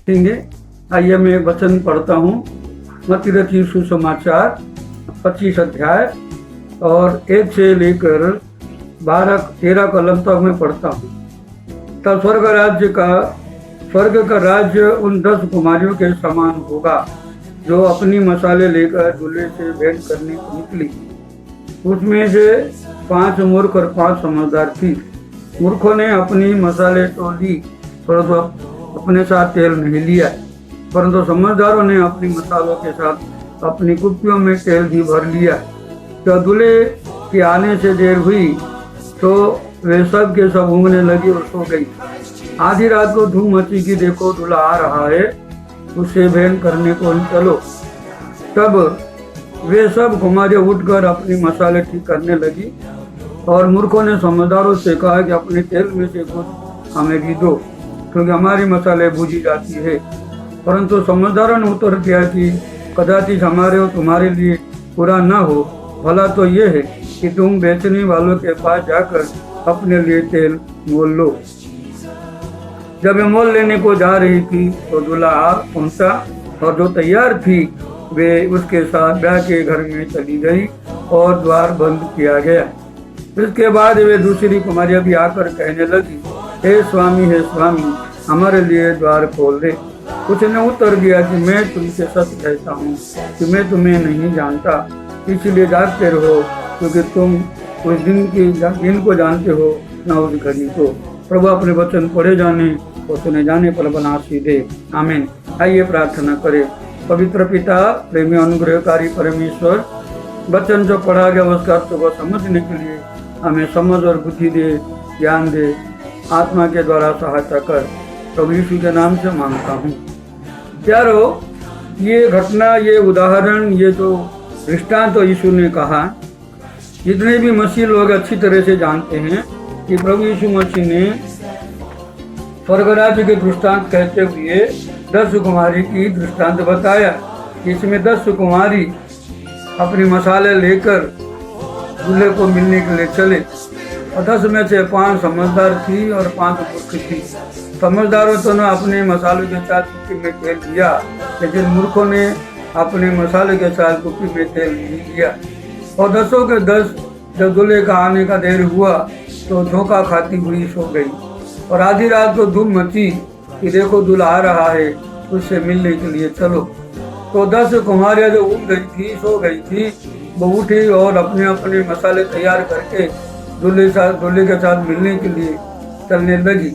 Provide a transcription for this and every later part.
देंगे। आइए मैं एक वचन पढ़ता हूँ। मत्ती रचित सुसमाचार 25 अध्याय और 1 से लेकर 12-13 कलम तक मैं पढ़ता हूँ। तब स्वर्ग का राज्य उन 10 कुमारियों के समान होगा जो अपनी मसाले लेकर दूल्हे से भेंट करने को निकली। उसमें से 5 मूर्ख और 5 समझदार थी। मूर्खों ने अपनी मसाले तो ली परंतु अपने साथ तेल नहीं लिया, परंतु समझदारों ने अपनी मसालों के साथ अपनी कुप्पियों में तेल भी भर लिया। जब दूल्हे के आने से देर हुई तो वे सब के सब ऊँघने लगी और सो गई। आधी रात को धूम मची कि देखो दूल्हा आ रहा है, उससे भेंट करने को चलो। तब वे सब कुमारियाँ उठकर अपनी मसाले ठीक करने लगी और मूर्खों ने समझदारों से कहा कि अपने तेल में से कुछ हमें भी दो, क्योंकि हमारी मसाले भूजी जाती है। परंतु समझदारों ने उत्तर दिया कि कदाचित हमारे और तुम्हारे लिए पूरा न हो, भला तो ये है कि तुम बेचने वालों के पास जाकर अपने लिए तेल मोल लो। जब वे मोल लेने को जा रही थी तो दूल्हा आ पहुंचा और जो तैयार थी वे उसके साथ ब्याह के घर में चली गई और द्वार बंद किया गया। इसके बाद वे दूसरी कुमारियां भी आकर कहने लगी, हे स्वामी, हमारे लिए द्वार खोल दे। उसने उत्तर दिया कि मैं तुमसे सच कहता हूँ कि मैं तुम्हें नहीं जानता, इसलिए जागते रहो, क्योंकि तुम उस दिन को जानते हो न उस घड़ी को। प्रभु अपने वचन पढ़े जाने और सुने जाने पर बनासी दे। आमीन। आइए प्रार्थना करें। पवित्र पिता, प्रेमी अनुग्रहकारी परमेश्वर, वचन जो पढ़ा गया उसका अर्थ को समझने के लिए हमें समझ और बुद्धि दे, ज्ञान दे, आत्मा के द्वारा सहायता कर। प्रभु यीशु के नाम से मांगता हूँ। प्यारो, ये घटना, ये उदाहरण, ये जो दृष्टांत तो यीशु ने कहा, जितने भी मसीह लोग अच्छी तरह से जानते हैं कि प्रभु यीशु मसीह ने स्वर्ग राज्य के दृष्टांत कहते हुए 10 कुमारी की दृष्टांत बताया। इसमें 10 कुमारी अपनी मसाले लेकर दूल्हे को मिलने के लिए चले और 10 में से 5 समझदार थी और 5 मूर्ख थी। समझदारों तो ने अपने मसालों के साथ कुप्पी में तेल लिया, लेकिन मूर्खों ने अपने मसाले के साथ कुप्पी में तेल नहीं लिया। और 10 के 10 जब दूल्हे का आने का देर हुआ तो धोखा खाती हुई सो गई। और आधी रात को धूम मची कि देखो दूल्हा आ रहा है, उससे मिलने के लिए चलो। तो 10 कुमारियाँ जो उठ गई थी, सो गई थी, वो उठी और अपने अपने मसाले तैयार करके दूल्हे के साथ मिलने के लिए चलने लगी।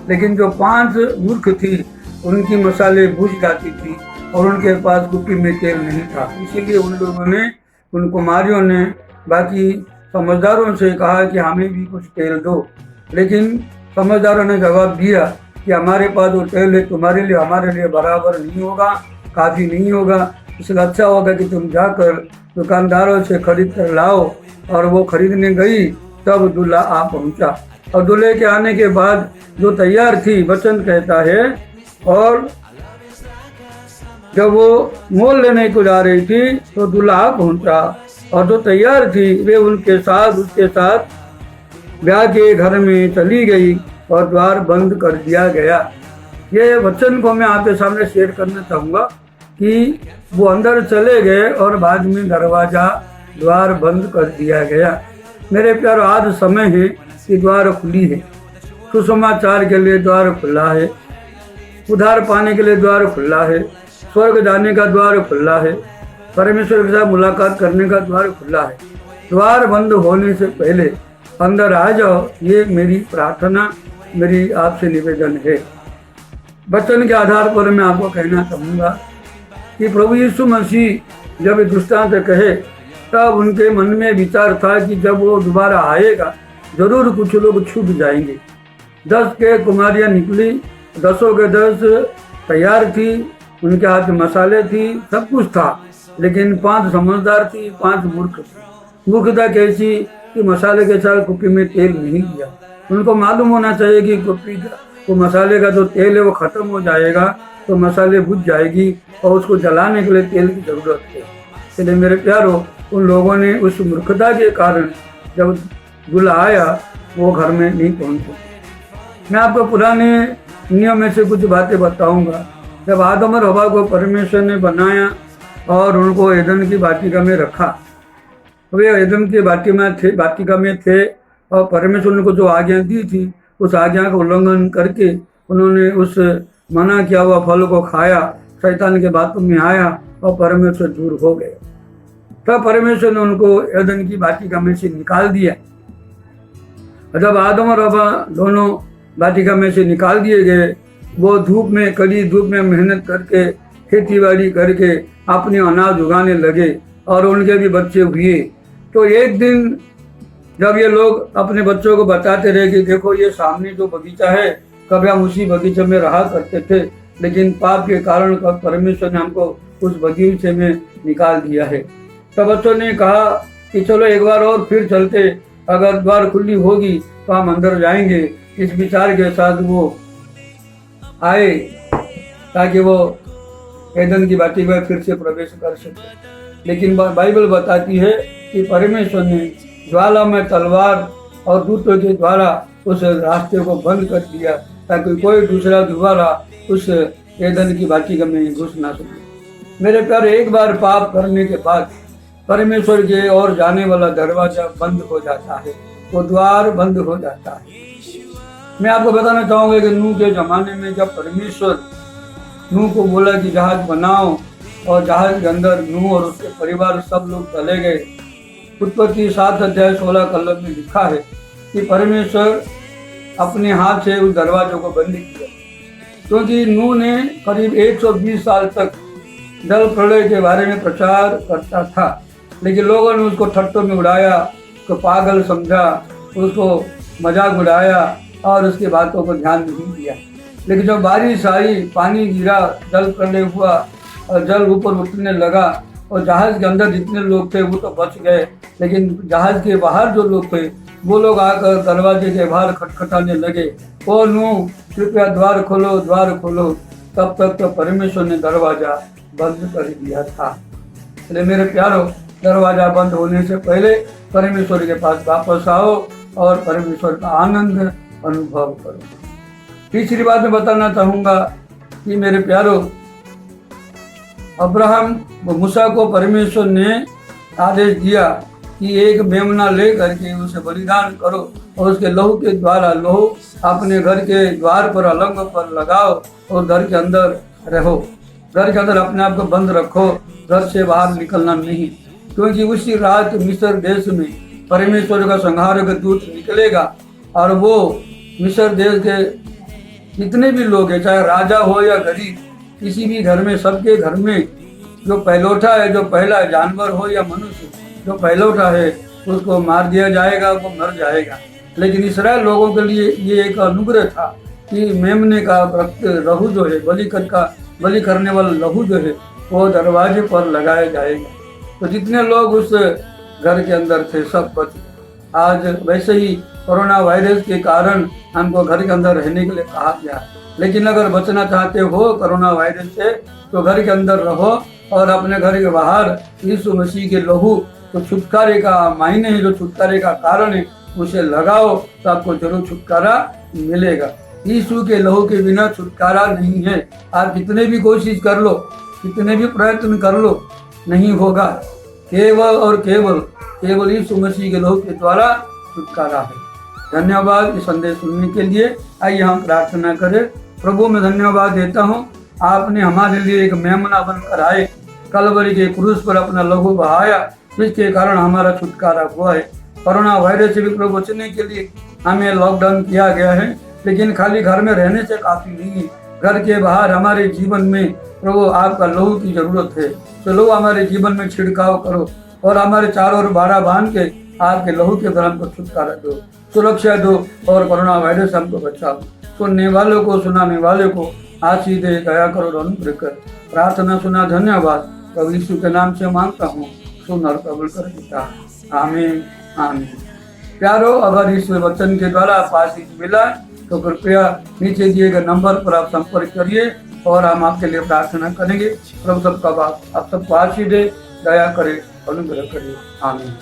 लेकिन जो 5 मूर्ख थी उनकी मसाले बुझ जाती थी और उनके पास कुप्पी में तेल नहीं था। इसीलिए उन लोगों ने, उन कुमारियों ने बाकी समझदारों से कहा कि हमें भी कुछ तेल दो। लेकिन समझदारों ने जवाब दिया कि हमारे पास वो तेल है, तुम्हारे लिए हमारे लिए बराबर नहीं होगा, काफ़ी नहीं होगा। इसलिए अच्छा होगा कि तुम जाकर दुकानदारों से खरीद कर लाओ। और वो खरीदने गई, तब दूल्हा आ पहुंचा। और दूल्हे के आने के बाद जो तैयार थी, वचन कहता है, और जब वो मोल लेने को जा रही थी तो दूल्हा आ पहुंचा और जो तैयार थी वे उसके साथ ब्याह के घर में चली गई और द्वार बंद कर दिया गया। ये वचन को मैं आपके सामने शेयर करना चाहूँगा कि वो अंदर चले गए और बाद में द्वार बंद कर दिया गया। मेरे प्यारो, आज समय है कि द्वार खुली है। सुसमाचार के लिए द्वार खुला है, उद्धार पाने के लिए द्वार खुला है, स्वर्ग जाने का द्वार खुला है, परमेश्वर के साथ मुलाकात करने का द्वार खुला है। द्वार बंद होने से पहले अंदर आ जाओ, ये मेरी प्रार्थना, मेरी आपसे निवेदन है। वचन के आधार पर मैं आपको कहना चाहूँगा कि प्रभु यीशु मसीह जब दृष्टांत कहे तब उनके मन में विचार था कि जब वो दोबारा आएगा जरूर कुछ लोग छूट जाएंगे। 10 के कुमारियाँ निकली, 10 के 10 तैयार थी, उनके हाथ में मसाले थी, सब कुछ था, लेकिन 5 समझदार थी, 5 मूर्ख थी। मूर्खता कैसी कि मसाले के साथ कुप्पी में तेल नहीं लिया। उनको मालूम होना चाहिए कि कुप्पी वो मसाले का जो तेल है वो खत्म हो जाएगा तो मसाले बुझ जाएगी और उसको जलाने के लिए तेल की जरूरत है। इसलिए मेरे प्यारो, उन लोगों ने उस मूर्खता के कारण जब दूल्हा आया वो घर में नहीं पहुंचे। मैं आपको पुराने नियम में से कुछ बातें बताऊंगा जब आदम और हवा को परमेश्वर ने बनाया और उनको एदन की वाटिका में रखा, वे एदन की वाटिका में थे और परमेश्वर ने उनको जो आज्ञा दी थी उस आज्ञा का उल्लंघन करके उन्होंने उस मना किया हुआ फल को खाया, शैतान के बातों में आया और परमेश्वर दूर हो गए। तब परमेश्वर ने उनको एदन की वाटिका में से निकाल दिया। जब आदम और हवा दोनों वाटिका में से निकाल दिए गए, वो धूप में कड़ी धूप में मेहनत करके खेती बाड़ी करके अपने अनाज उगाने लगे और उनके भी बच्चे हुए। तो एक दिन जब ये लोग अपने बच्चों को बताते रहे कि देखो ये सामने जो बगीचा है, कभी हम उसी बगीचे में रहा करते थे, लेकिन पाप के कारण परमेश्वर ने हमको उस बगीचे में निकाल दिया है। तब बच्चों ने कहा कि चलो एक बार और फिर चलते, अगर द्वार खुली होगी तो हम अंदर जाएंगे। इस विचार के साथ वो आए ताकि वो एदन की वाटिका में फिर से प्रवेश कर सके। लेकिन बाइबल बताती है कि परमेश्वर ने ज्वाला में तलवार और दूतों के द्वारा उस रास्ते को बंद कर दिया ताकि कोई दूसरा दोबारा उस एदन की वाटिका में घुस ना सके। मेरे प्यारे, एक बार पाप करने के बाद परमेश्वर के और जाने वाला दरवाजा बंद हो जाता है, वो द्वार बंद हो जाता है। मैं आपको बताना चाहूंगा कि नूह के जमाने में जब परमेश्वर नूह को बोला कि जहाज बनाओ और जहाज के अंदर नूह और उसके परिवार सब लोग चले गए। उत्पत्ति 7 अध्याय 16 कलम में लिखा है कि परमेश्वर अपने हाथ से उस दरवाजों को बंद किया, क्योंकि नूह ने करीब 120 साल तक जल प्रलय के बारे में प्रचार करता था, लेकिन लोगों ने उसको ठट्टों में उड़ाया, उसको पागल समझा, उसको मजाक उड़ाया और उसकी बातों को ध्यान नहीं दिया। लेकिन जब बारिश आई, पानी गिरा, जल प्रलय हुआ और जल ऊपर उठने लगा और जहाज के अंदर जितने लोग थे वो तो बच गए, लेकिन जहाज के बाहर जो लोग थे वो लोग आकर दरवाजे के बाहर खटखटाने लगे, ओ नूह कृपया द्वार खोलो, द्वार खोलो। तब तक तो परमेश्वर ने दरवाजा बंद कर दिया था। इसलिए मेरे प्यारो, दरवाजा बंद होने से पहले परमेश्वर के पास वापस आओ और परमेश्वर का आनंद अनुभव करो। तीसरी बात मैं बताना चाहूंगा कि मेरे प्यारो, अब्राहम व मूसा को परमेश्वर ने आदेश दिया कि एक मेमना ले करके उसे बलिदान करो और उसके लहू के द्वारा लहू अपने घर के द्वार पर अलंग पर लगाओ और घर के अंदर रहो। घर के अंदर अपने आप को बंद रखो, घर से बाहर निकलना नहीं, क्योंकि उसी रात मिस्र देश में परमेश्वर का संहार का दूत निकलेगा और वो मिस्र देश के जितने भी लोग हैं, चाहे राजा हो या गरीब, किसी भी घर में, सबके घर में जो पहलौठा है, जो पहला जानवर हो या मनुष्य, जो पहलौठा है उसको मार दिया जाएगा, वो मर जाएगा। लेकिन इस्राएल लोगों के लिए ये एक अनुग्रह था कि मेमने का रक्त लहू जो है, बलि करने वाला लहू जो है वो दरवाजे पर लगाया जाएगा। तो जितने लोग उस घर के अंदर थे सब बच गए। आज वैसे ही कोरोना वायरस के कारण हमको घर के अंदर रहने के लिए कहा गया, लेकिन अगर बचना चाहते हो कोरोना वायरस से तो घर के अंदर रहो और अपने घर के बाहर यीशु मसीह के लहू, तो छुटकारे का मायने है, जो छुटकारे का कारण है, उसे लगाओ तो आपको जरूर छुटकारा मिलेगा। यीशु के लहू के बिना छुटकारा नहीं है। आप कितने भी कोशिश कर लो, कितने भी प्रयत्न कर लो, नहीं होगा। केवल और केवल यीशु मसीह के लहू के द्वारा छुटकारा है। धन्यवाद इस संदेश सुनने के लिए। आइए हम प्रार्थना करें। प्रभु मैं धन्यवाद देता हूँ, आपने हमारे लिए एक मेमना बनकर आए, कलवरी के क्रूस पर अपना लहू बहाया, जिसके कारण हमारा छुटकारा हुआ है। कोरोना वायरस से भी प्रभु बचने के लिए हमें लॉकडाउन किया गया है, लेकिन खाली घर में रहने से काफी नहीं है। घर के बाहर हमारे जीवन में प्रभु आपका लहू की जरूरत है। तो लहू हमारे जीवन में छिड़काव करो और हमारे चारों ओर बाड़ा बांध के आपके लहू के द्वारा हमको छुटकारा दो, सुरक्षा दो और कोरोना वायरस हमको बचाओ। सुनने वालों को, सुनाने वाले को आशीष दे, दया करो और अनुग्रह कर। प्रार्थना सुना, धन्यवाद। प्रभु यीशु के नाम से मांगता हूँ, सुन और कबूल कर देता। आमीन आमीन। प्यारो, अगर इस वचन के द्वारा आपको आशीष मिला तो कृपया नीचे दिए गए नंबर पर आप संपर्क करिए और हम आपके लिए प्रार्थना करेंगे। प्रभु सबका आप सबको आशीष दे, दया करे, अनुग्रह करे। आमीन।